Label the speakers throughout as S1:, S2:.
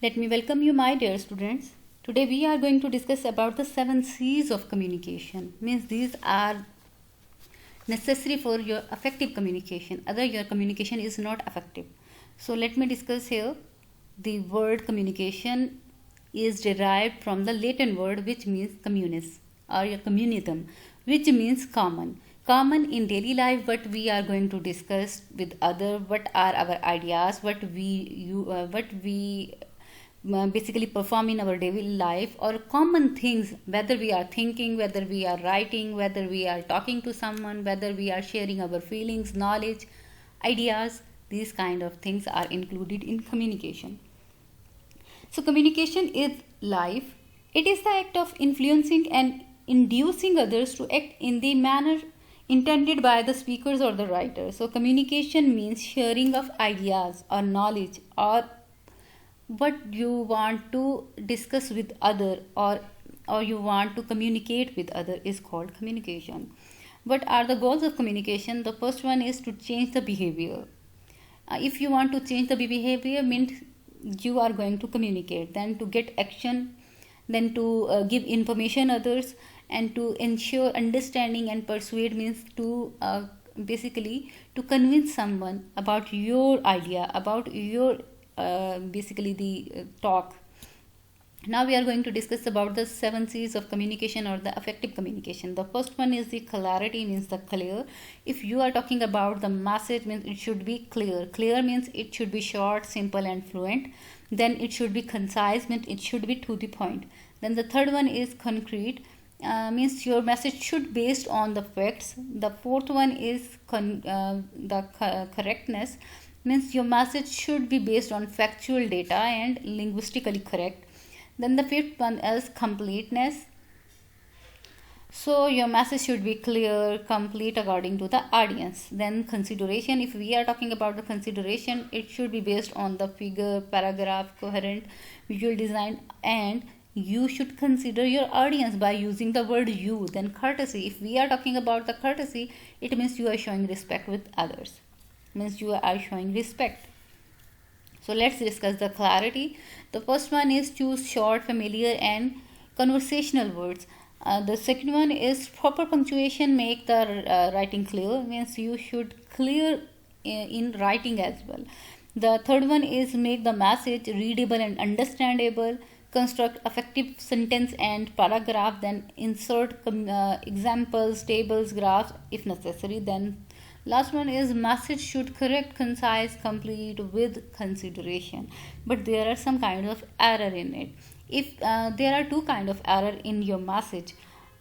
S1: Let me welcome you, my dear students. Today we are going to discuss about the 7 C's of communication. Means these are necessary for your effective communication. Other your communication is not effective. So let me discuss here. The word communication is derived from the Latin word which means communis or your communitum, which means common. Common in daily life, what we are going to discuss with other, what are our ideas, what we basically perform in our daily life, or common things, whether we are thinking, whether we are writing, whether we are talking to someone, whether we are sharing our feelings, knowledge, ideas. These kind of things are included in communication. So communication is life. It is the act of influencing and inducing others to act in the manner intended by the speakers or the writer. So communication means sharing of ideas or knowledge or what you want to discuss with other, or you want to communicate with other is called communication. What are the goals of communication? The first one is to change the behavior. If you want to change the behavior, means you are going to communicate, then to get action, then to give information others, and to ensure understanding and persuade means to basically to convince someone about your idea, about your basically the talk. Now we are going to discuss about the 7 C's of communication or the effective communication. The first one is the clarity, means the clear. If you are talking about the message, means it should be clear. Clear means it should be short, simple and fluent. Then it should be concise, means it should be to the point. Then the third one is concrete, means your message should be based on the facts. The fourth one is correctness, means your message should be based on factual data and linguistically correct. Then the fifth one is completeness. So your message should be clear, complete according to the audience. Then consideration. If we are talking about the consideration, it should be based on the figure, paragraph, coherent, visual design, and you should consider your audience by using the word you. Then courtesy. If we are talking about the courtesy, it means you are showing respect with others. Means you are showing respect. So let's discuss the clarity. The first one is choose short, familiar and conversational words. The second one is proper punctuation, make the writing clear, means you should clear in writing as well. The third one is make the message readable and understandable, construct effective sentence and paragraph, then insert examples, tables, graphs if necessary. Then last one is message should correct, concise, complete with consideration. But there are some kind of error in it. If there are two kind of error in your message,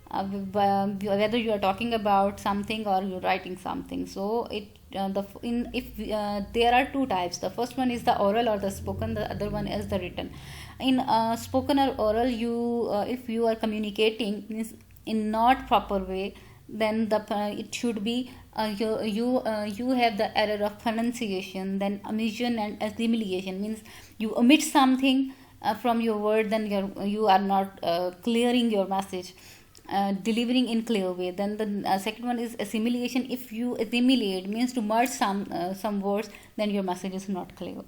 S1: whether you are talking about something or you're writing something. So there are two types. The first one is the oral or the spoken. The other one is the written. In spoken or oral, you if you are communicating means in not proper way, then it should be you have the error of pronunciation, then omission and assimilation, means you omit something from your word, then you are not clearing your message, delivering in clear way. Then the second one is assimilation. If you assimilate, means to merge some words, then your message is not clear.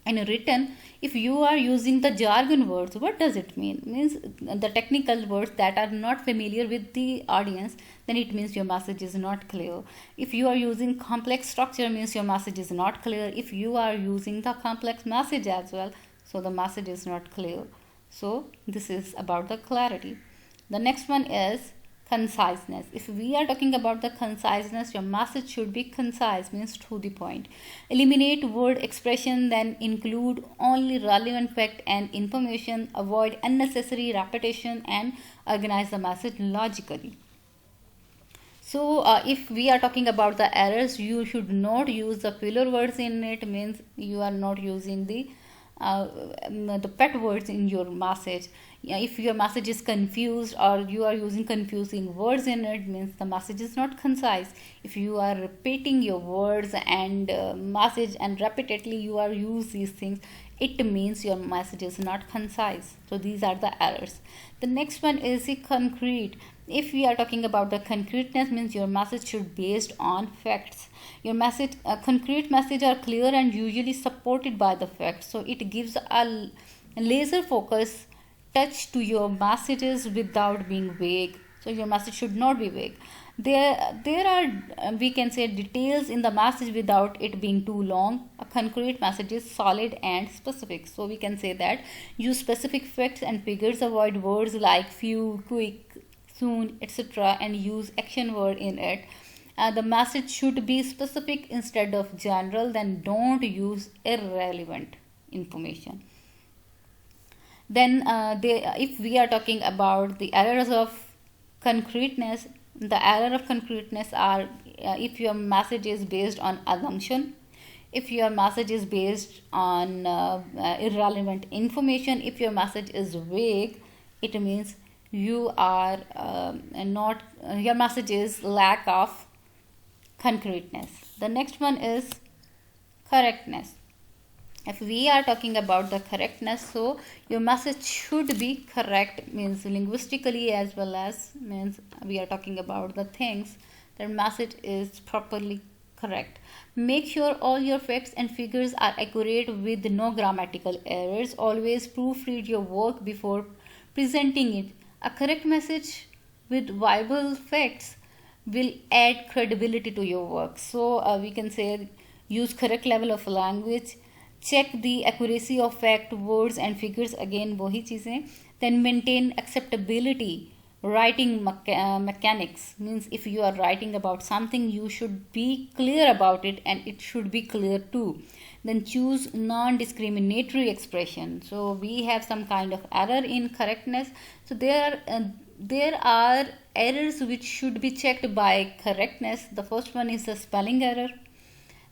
S1: In written, if you are using the jargon words, what does it mean? Means the technical words that are not familiar with the audience, then it means your message is not clear. If you are using complex structure, means your message is not clear. If you are using the complex message as well, so the message is not clear. So this is about the clarity. The next one is conciseness. If we are talking about the conciseness, your message should be concise, means to the point. Eliminate word expression, then include only relevant fact and information. Avoid unnecessary repetition and organize the message logically. So if we are talking about the errors, you should not use the filler words in it, means you are not using the pet words in your message. If your message is confused or you are using confusing words in it, means the message is not concise. If you are repeating your words and message and repeatedly you are use these things, it means your message is not concise. So these are the errors. The next one is the concrete. If we are talking about the concreteness, means your message should be based on facts. Your message, concrete message are clear and usually supported by the facts. So it gives a laser focus touch to your messages without being vague. So your message should not be vague. There are we can say details in the message without it being too long. A concrete message is solid and specific. So we can say that use specific facts and figures, avoid words like few, quick, soon, etc., and use action word in it. The message should be specific instead of general. Then don't use irrelevant information. Then if we are talking about the errors of concreteness, the error of concreteness are if your message is based on assumption, if your message is based on irrelevant information, if your message is vague, it means you are not your message is lack of concreteness. The next one is correctness. If we are talking about the correctness, so your message should be correct, means linguistically, as well as means we are talking about the things, the message is properly correct. Make sure all your facts and figures are accurate with no grammatical errors. Always proofread your work before presenting it. A correct message with viable facts will add credibility to your work. So we can say use correct level of language. Check the accuracy of fact, words and figures, again वही चीज़ें. Then maintain acceptability. Writing mechanics means if you are writing about something, you should be clear about it and it should be clear too. Then choose non-discriminatory expression. So we have some kind of error in correctness. So there are errors which should be checked by correctness. The first one is the spelling error.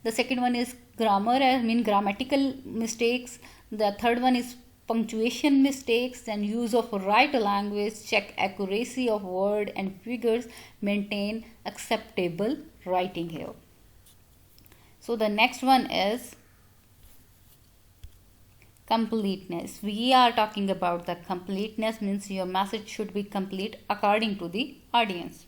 S1: The second one is grammar, I mean grammatical mistakes. The third one is punctuation mistakes and use of right language. Check accuracy of word and figures. Maintain acceptable writing here. So the next one is completeness. We are talking about the completeness, means your message should be complete according to the audience.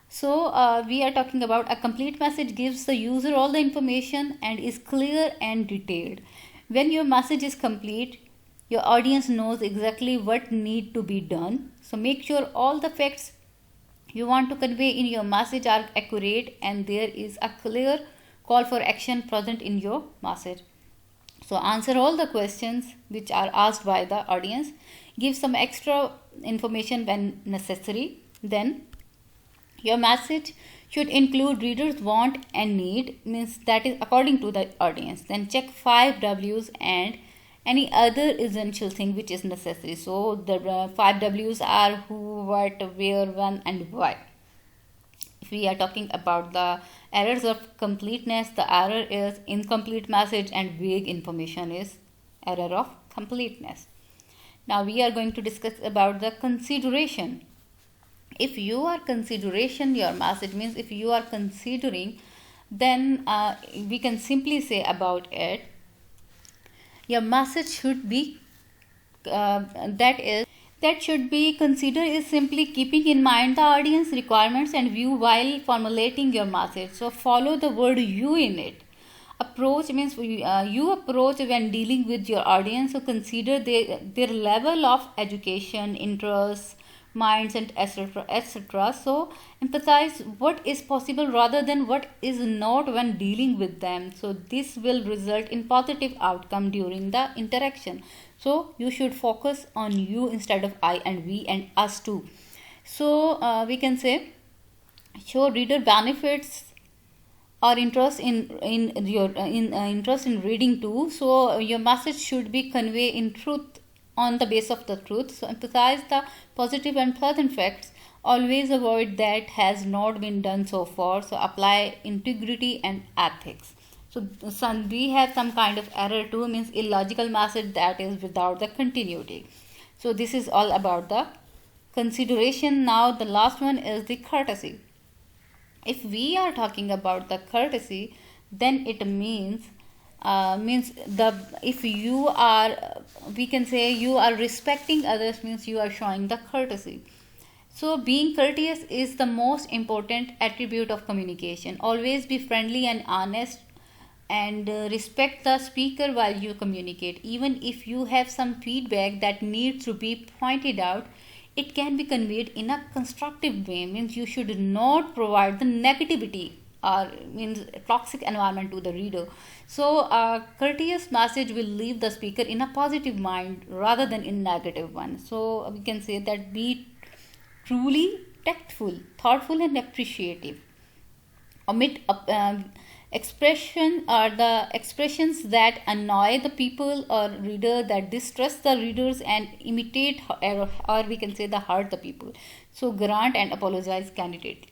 S1: So we are talking about a complete message gives the user all the information and is clear and detailed. When your message is complete, your audience knows exactly what need to be done. So make sure all the facts you want to convey in your message are accurate and there is a clear call for action present in your message. So answer all the questions which are asked by the audience. Give some extra information when necessary. Then your message should include readers' want and need, means that is according to the audience. Then check 5 W's and any other essential thing which is necessary. So the 5 W's are who, what, where, when and why. If we are talking about the errors of completeness, the error is incomplete message and vague information is error of completeness. Now we are going to discuss about the consideration. If you are consideration your message, means if you are considering, then we can simply say about it, your message should be that should be considered is simply keeping in mind the audience requirements and view while formulating your message. So follow the word you in it. Approach means you approach when dealing with your audience. So consider their level of education, interests, minds and etc. So emphasize what is possible rather than what is not when dealing with them. So this will result in positive outcome during the interaction. So you should focus on you instead of I and we and us too. So we can say show reader benefits or interest in your interest in reading too. So your message should be conveyed in truth, on the base of the truth. So emphasize the positive and pleasant facts. Always avoid that has not been done so far. So apply integrity and ethics. So we have some kind of error too, means illogical message that is without the continuity. So this is all about the consideration. Now the last one is the courtesy. If we are talking about the courtesy, then it means means the if you are we can say you are respecting others, means you are showing the courtesy. So being courteous is the most important attribute of communication. Always be friendly and honest, and respect the speaker while you communicate. Even if you have some feedback that needs to be pointed out, it can be conveyed in a constructive way. Means you should not provide the negativity or means toxic environment to the reader. So a courteous message will leave the speaker in a positive mind rather than in negative one. So we can say that be truly tactful, thoughtful, and appreciative. Omit expression or the expressions that annoy the people or reader, that distress the readers and imitate or we can say the hurt the people. So grant and apologize candidly.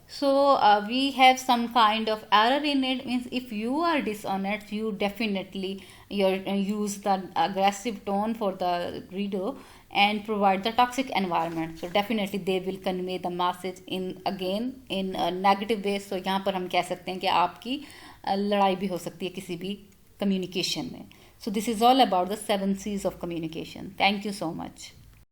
S1: So we have some kind of error in it, means if you are dishonest, you definitely use the aggressive tone for the reader and provide the toxic environment. So definitely they will convey the message in again in a negative way. So यहाँ पर हम कह सकते हैं कि आपकी लड़ाई भी हो सकती है किसी भी communication में. So this is all about the 7 C's of communication. Thank you so much.